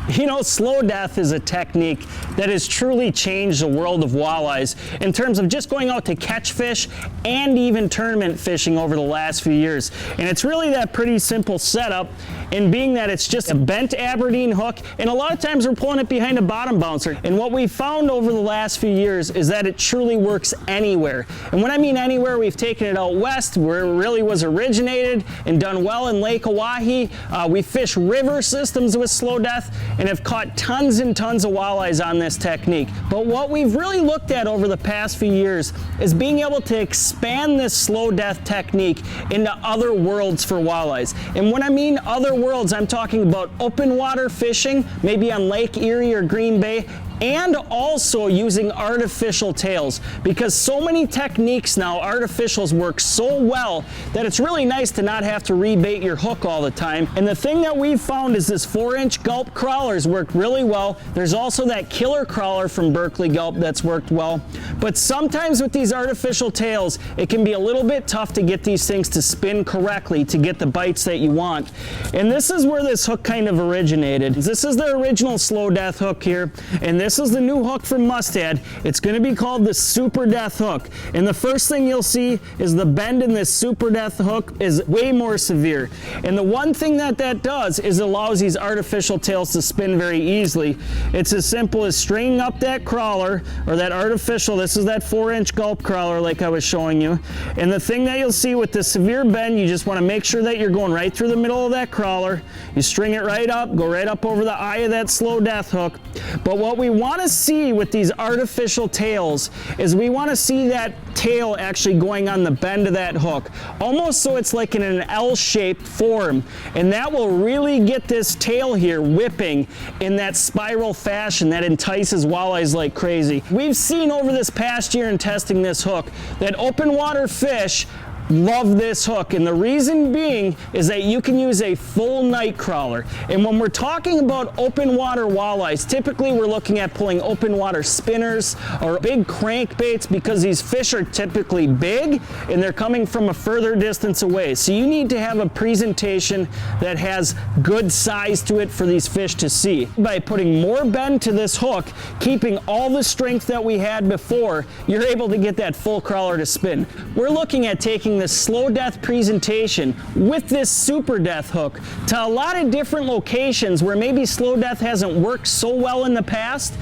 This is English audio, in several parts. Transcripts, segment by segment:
You know, slow death is a technique that has truly changed the world of walleyes in terms of just going out to catch fish and even tournament fishing over the last few years. And it's really that pretty simple setup, in being that it's just a bent Aberdeen hook, and a lot of times we're pulling it behind a bottom bouncer. And what we've found over the last few years is that it truly works anywhere. And when I mean anywhere, we've taken it out west where it really was originated and done well in Lake Oahe. We fish river systems with slow death and have caught tons and tons of walleyes on this technique. But what we've really looked at over the past few years is being able to expand this slow death technique into other worlds for walleyes. And when I mean other worlds, I'm talking about open water fishing, maybe on Lake Erie or Green Bay, and also using artificial tails, because so many techniques now, artificials work so well that it's really nice to not have to rebait your hook all the time. And the thing that we've found is this 4-inch gulp crawlers work really well. There's also that killer crawler from Berkeley Gulp that's worked well. But sometimes with these artificial tails, it can be a little bit tough to get these things to spin correctly to get the bites that you want. And this is where this hook kind of originated. This is the original slow death hook here, and this is the new hook from Mustad. It's going to be called the Super Death hook. And the first thing you'll see is the bend in this Super Death hook is way more severe. And the one thing that does is it allows these artificial tails to spin very easily. It's as simple as stringing up that crawler, or that artificial, this is that 4-inch gulp crawler like I was showing you. And the thing that you'll see with the severe bend, you just want to make sure that you're going right through the middle of that crawler. You string it right up, go right up over the eye of that slow death hook. But what we want to see with these artificial tails is we want to see that tail actually going on the bend of that hook, almost so it's like in an L-shaped form, and that will really get this tail here whipping in that spiral fashion that entices walleyes like crazy. We've seen over this past year in testing this hook that open water fish love this hook, and the reason being is that you can use a full night crawler. And when we're talking about open water walleyes, typically we're looking at pulling open water spinners or big crankbaits, because these fish are typically big and they're coming from a further distance away. So you need to have a presentation that has good size to it for these fish to see. By putting more bend to this hook, keeping all the strength that we had before, you're able to get that full crawler to spin. We're looking at taking this slow death presentation with this super death hook to a lot of different locations where maybe slow death hasn't worked so well in the past,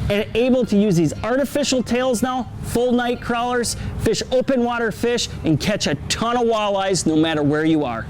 and able to use these artificial tails now, full night crawlers, fish open water fish, and catch a ton of walleyes no matter where you are.